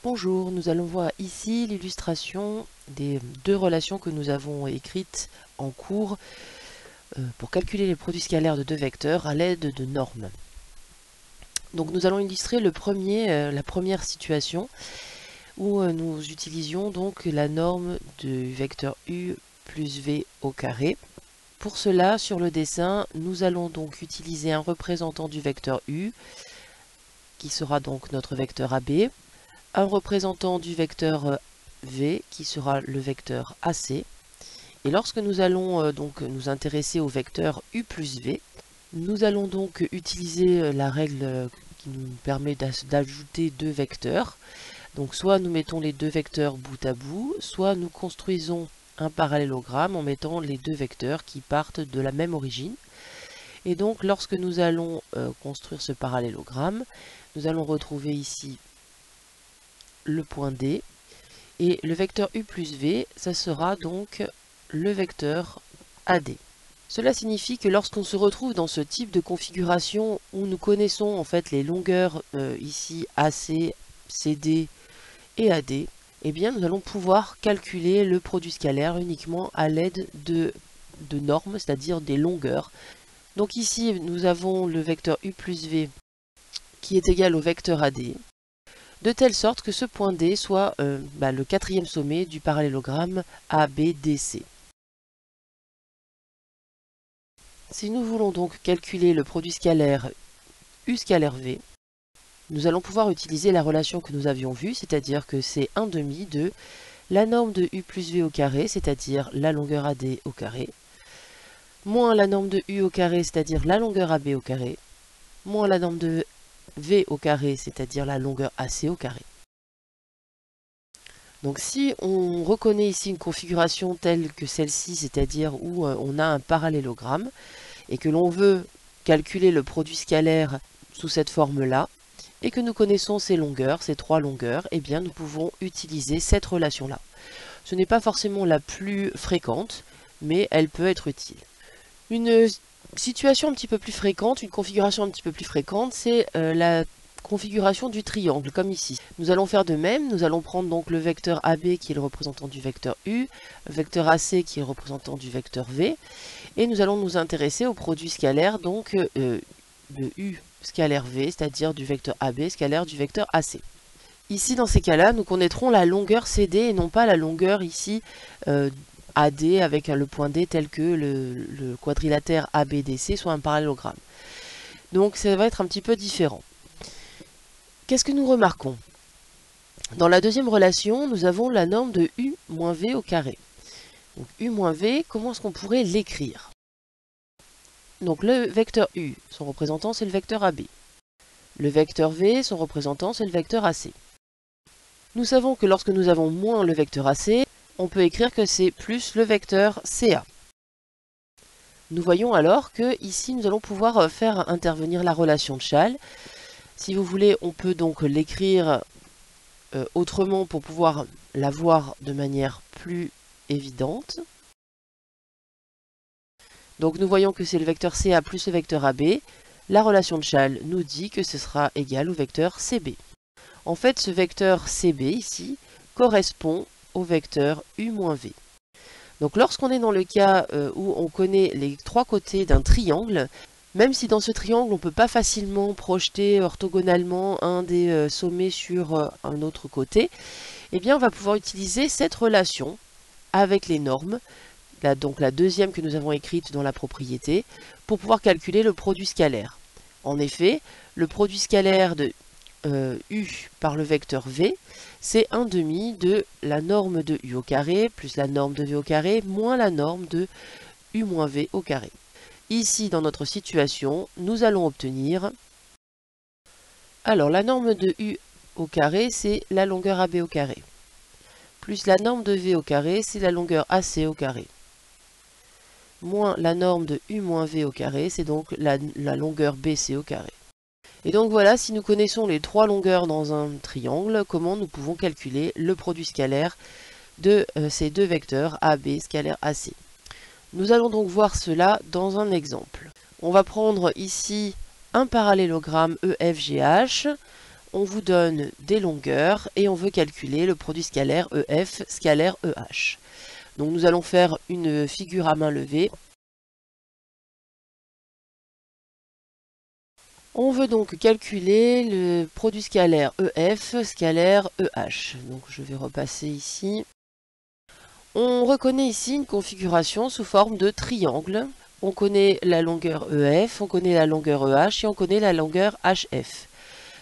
Bonjour, nous allons voir ici l'illustration des deux relations que nous avons écrites en cours pour calculer les produits scalaires de deux vecteurs à l'aide de normes. Donc nous allons illustrer la première situation où nous utilisions donc la norme du vecteur u plus v au carré. Pour cela, sur le dessin, nous allons donc utiliser un représentant du vecteur u qui sera donc notre vecteur AB, un représentant du vecteur v qui sera le vecteur AC. Et lorsque nous allons donc nous intéresser au vecteur u plus v, nous allons donc utiliser la règle qui nous permet d'ajouter deux vecteurs. Donc soit nous mettons les deux vecteurs bout à bout, soit nous construisons un parallélogramme en mettant les deux vecteurs qui partent de la même origine. Et donc lorsque nous allons construire ce parallélogramme, nous allons retrouver ici le point D, et le vecteur u plus v, ça sera donc le vecteur AD. Cela signifie que lorsqu'on se retrouve dans ce type de configuration où nous connaissons en fait les longueurs ici AC, CD et AD, eh bien nous allons pouvoir calculer le produit scalaire uniquement à l'aide de normes, c'est-à-dire des longueurs. Donc ici nous avons le vecteur u plus v qui est égal au vecteur AD, de telle sorte que ce point D soit le quatrième sommet du parallélogramme ABDC. Si nous voulons donc calculer le produit scalaire U scalaire V, nous allons pouvoir utiliser la relation que nous avions vue, c'est-à-dire que c'est 1/2 de la norme de U plus V au carré, c'est-à-dire la longueur AD au carré, moins la norme de U au carré, c'est-à-dire la longueur AB au carré, moins la norme de V au carré, c'est-à-dire la longueur AC au carré. Donc si on reconnaît ici une configuration telle que celle-ci, c'est-à-dire où on a un parallélogramme, et que l'on veut calculer le produit scalaire sous cette forme-là, et que nous connaissons ces longueurs, ces trois longueurs, eh bien nous pouvons utiliser cette relation-là. Ce n'est pas forcément la plus fréquente, mais elle peut être utile. Une situation un petit peu plus fréquente, une configuration un petit peu plus fréquente, c'est la configuration du triangle, comme ici. Nous allons faire de même, nous allons prendre donc le vecteur AB qui est le représentant du vecteur U, le vecteur AC qui est le représentant du vecteur V, et nous allons nous intéresser au produit scalaire donc de U scalaire V, c'est-à-dire du vecteur AB scalaire du vecteur AC. Ici, dans ces cas-là, nous connaîtrons la longueur CD et non pas la longueur ici AD avec le point D tel que le quadrilatère ABDC soit un parallélogramme. Donc ça va être un petit peu différent. Qu'est-ce que nous remarquons? Dans la deuxième relation, nous avons la norme de U moins V au carré. Donc U moins V, comment est-ce qu'on pourrait l'écrire? Donc le vecteur U, son représentant c'est le vecteur AB. Le vecteur V, son représentant c'est le vecteur AC. Nous savons que lorsque nous avons moins le vecteur AC, on peut écrire que c'est plus le vecteur CA. Nous voyons alors que ici nous allons pouvoir faire intervenir la relation de Schall. Si vous voulez, on peut donc l'écrire autrement pour pouvoir la voir de manière plus évidente. Donc nous voyons que c'est le vecteur CA plus le vecteur AB. La relation de Schall nous dit que ce sera égal au vecteur CB. En fait, ce vecteur CB ici correspond au vecteur U moins V. Donc lorsqu'on est dans le cas où on connaît les trois côtés d'un triangle, même si dans ce triangle on ne peut pas facilement projeter orthogonalement un des sommets sur un autre côté, eh bien on va pouvoir utiliser cette relation avec les normes, donc la deuxième que nous avons écrite dans la propriété, pour pouvoir calculer le produit scalaire. En effet, le produit scalaire de U par le vecteur V, c'est 1/2 de la norme de U au carré plus la norme de V au carré moins la norme de U moins V au carré. Ici, dans notre situation, nous allons obtenir... Alors, la norme de U au carré, c'est la longueur AB au carré. Plus la norme de V au carré, c'est la longueur AC au carré. Moins la norme de U moins V au carré, c'est donc la longueur BC au carré. Et donc voilà, si nous connaissons les trois longueurs dans un triangle, comment nous pouvons calculer le produit scalaire de ces deux vecteurs AB scalaire AC. Nous allons donc voir cela dans un exemple. On va prendre ici un parallélogramme EFGH. on vous donne des longueurs et on veut calculer le produit scalaire EF scalaire EH. Donc nous allons faire une figure à main levée. On veut donc calculer le produit scalaire EF scalaire EH. Donc je vais repasser ici. On reconnaît ici une configuration sous forme de triangle. On connaît la longueur EF, on connaît la longueur EH et on connaît la longueur HF.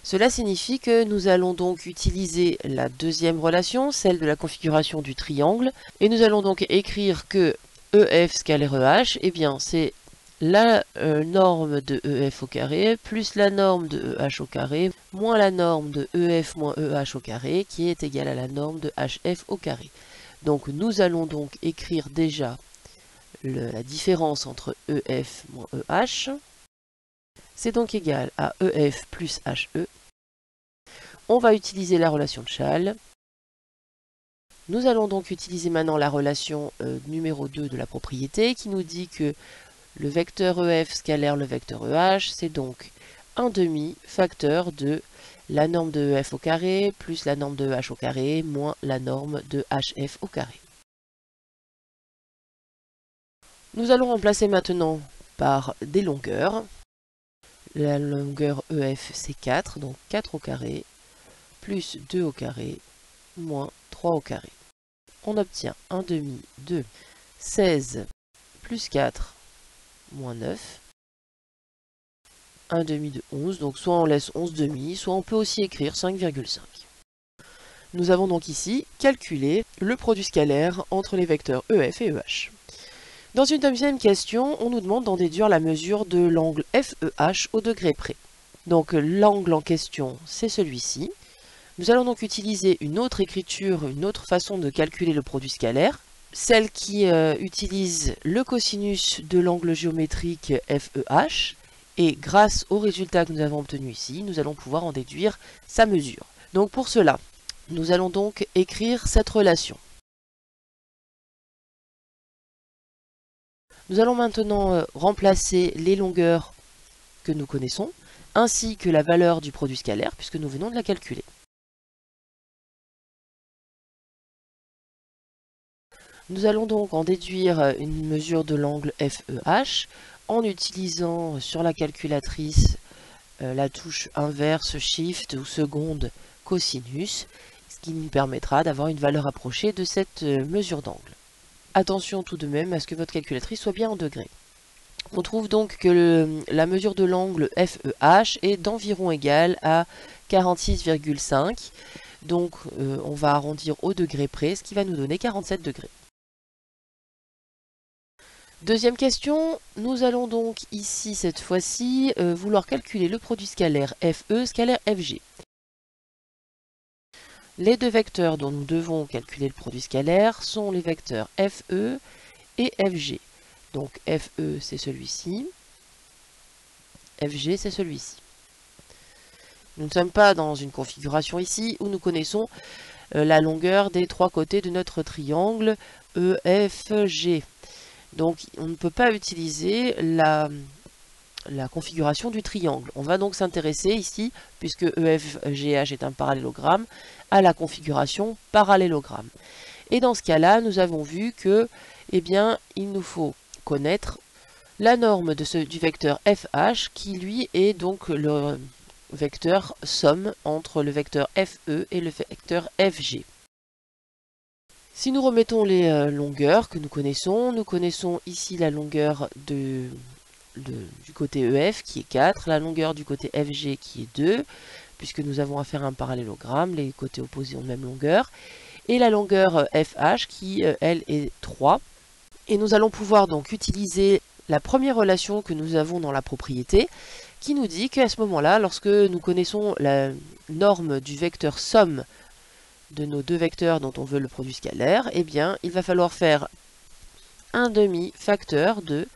Cela signifie que nous allons donc utiliser la deuxième relation, celle de la configuration du triangle, et nous allons donc écrire que EF scalaire EH, eh bien c'est la norme de EF au carré plus la norme de EH au carré moins la norme de EF moins EH au carré qui est égale à la norme de HF au carré. Donc nous allons donc écrire déjà la différence entre EF moins EH. C'est donc égal à EF plus HE. On va utiliser la relation de Chasles. Nous allons donc utiliser maintenant la relation numéro 2 de la propriété qui nous dit que le vecteur EF scalaire le vecteur EH, c'est donc 1/2 facteur de la norme de EF au carré plus la norme de EH au carré moins la norme de HF au carré. Nous allons remplacer maintenant par des longueurs. La longueur EF c'est 4, donc 4 au carré, plus 2 au carré, moins 3 au carré. On obtient 1/2 de 16 plus 4, moins 9. 1/2 de 11, donc soit on laisse 11/2, soit on peut aussi écrire 5,5. Nous avons donc ici calculé le produit scalaire entre les vecteurs EF et EH. Dans une deuxième question, on nous demande d'en déduire la mesure de l'angle FEH au degré près. Donc l'angle en question, c'est celui-ci. Nous allons donc utiliser une autre écriture, une autre façon de calculer le produit scalaire, celle qui utilise le cosinus de l'angle géométrique FEH, et grâce au résultat que nous avons obtenu ici, nous allons pouvoir en déduire sa mesure. Donc pour cela, nous allons donc écrire cette relation. Nous allons maintenant remplacer les longueurs que nous connaissons, ainsi que la valeur du produit scalaire, puisque nous venons de la calculer. Nous allons donc en déduire une mesure de l'angle FEH en utilisant sur la calculatrice la touche inverse, shift ou seconde cosinus, ce qui nous permettra d'avoir une valeur approchée de cette mesure d'angle. Attention tout de même à ce que votre calculatrice soit bien en degrés. On trouve donc que la mesure de l'angle FEH est d'environ égale à 46,5. Donc on va arrondir au degré près, ce qui va nous donner 47 degrés. Deuxième question, nous allons donc ici, cette fois-ci, vouloir calculer le produit scalaire FE scalaire FG. Les deux vecteurs dont nous devons calculer le produit scalaire sont les vecteurs FE et FG. Donc FE c'est celui-ci, FG c'est celui-ci. Nous ne sommes pas dans une configuration ici où nous connaissons la longueur des trois côtés de notre triangle EFG. Donc on ne peut pas utiliser la configuration du triangle. On va donc s'intéresser ici, puisque EFGH est un parallélogramme, à la configuration parallélogramme. Et dans ce cas-là, nous avons vu que, eh bien, il nous faut connaître la norme du vecteur FH, qui lui est donc le vecteur somme entre le vecteur FE et le vecteur FG. Si nous remettons les longueurs que nous connaissons ici la longueur du côté EF qui est 4, la longueur du côté FG qui est 2, puisque nous avons à faire un parallélogramme, les côtés opposés ont la même longueur, et la longueur FH qui, elle, est 3. Et nous allons pouvoir donc utiliser la première relation que nous avons dans la propriété, qui nous dit qu'à ce moment-là, lorsque nous connaissons la norme du vecteur somme de nos deux vecteurs dont on veut le produit scalaire, eh bien, il va falloir faire 1/2 facteur de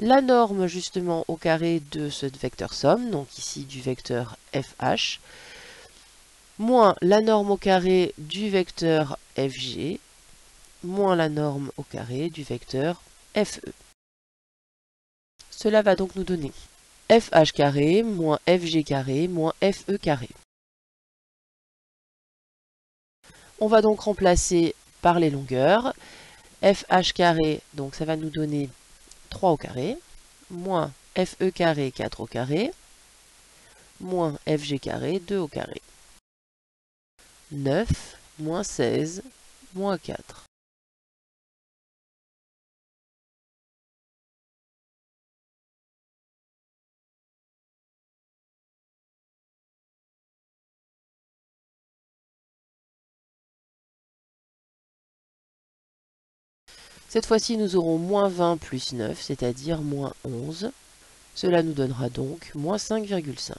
la norme justement au carré de ce vecteur somme, donc ici du vecteur FH, moins la norme au carré du vecteur FG, moins la norme au carré du vecteur FE. Cela va donc nous donner FH carré moins FG carré moins FE carré. On va donc remplacer par les longueurs. FH carré, donc ça va nous donner 3 au carré, moins FE carré, 4 au carré, moins FG carré, 2 au carré. 9, moins 16, moins 4. Cette fois-ci, nous aurons moins 20 plus 9, c'est-à-dire moins 11. Cela nous donnera donc moins 5,5.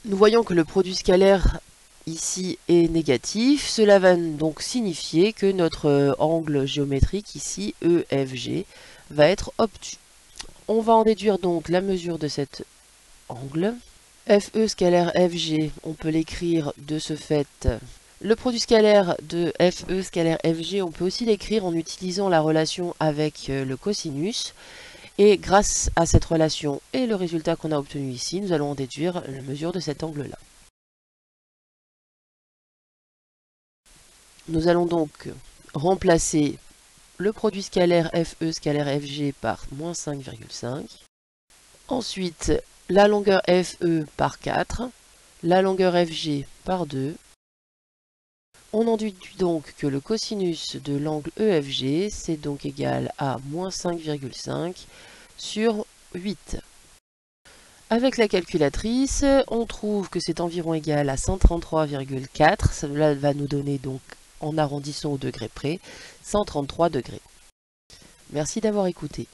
Nous voyons que le produit scalaire ici est négatif. Cela va donc signifier que notre angle géométrique ici, EFG, va être obtus. On va en déduire donc la mesure de cet angle. FE scalaire FG, on peut l'écrire de ce fait. Le produit scalaire de FE scalaire FG, on peut aussi l'écrire en utilisant la relation avec le cosinus. Et grâce à cette relation et le résultat qu'on a obtenu ici, nous allons en déduire la mesure de cet angle-là. Nous allons donc remplacer le produit scalaire FE scalaire FG par moins 5,5. Ensuite, la longueur FE par 4, la longueur FG par 2. On en déduit donc que le cosinus de l'angle EFG, c'est donc égal à moins 5,5 sur 8. Avec la calculatrice, on trouve que c'est environ égal à 133,4. Cela va nous donner donc, en arrondissant au degré près, 133 degrés. Merci d'avoir écouté.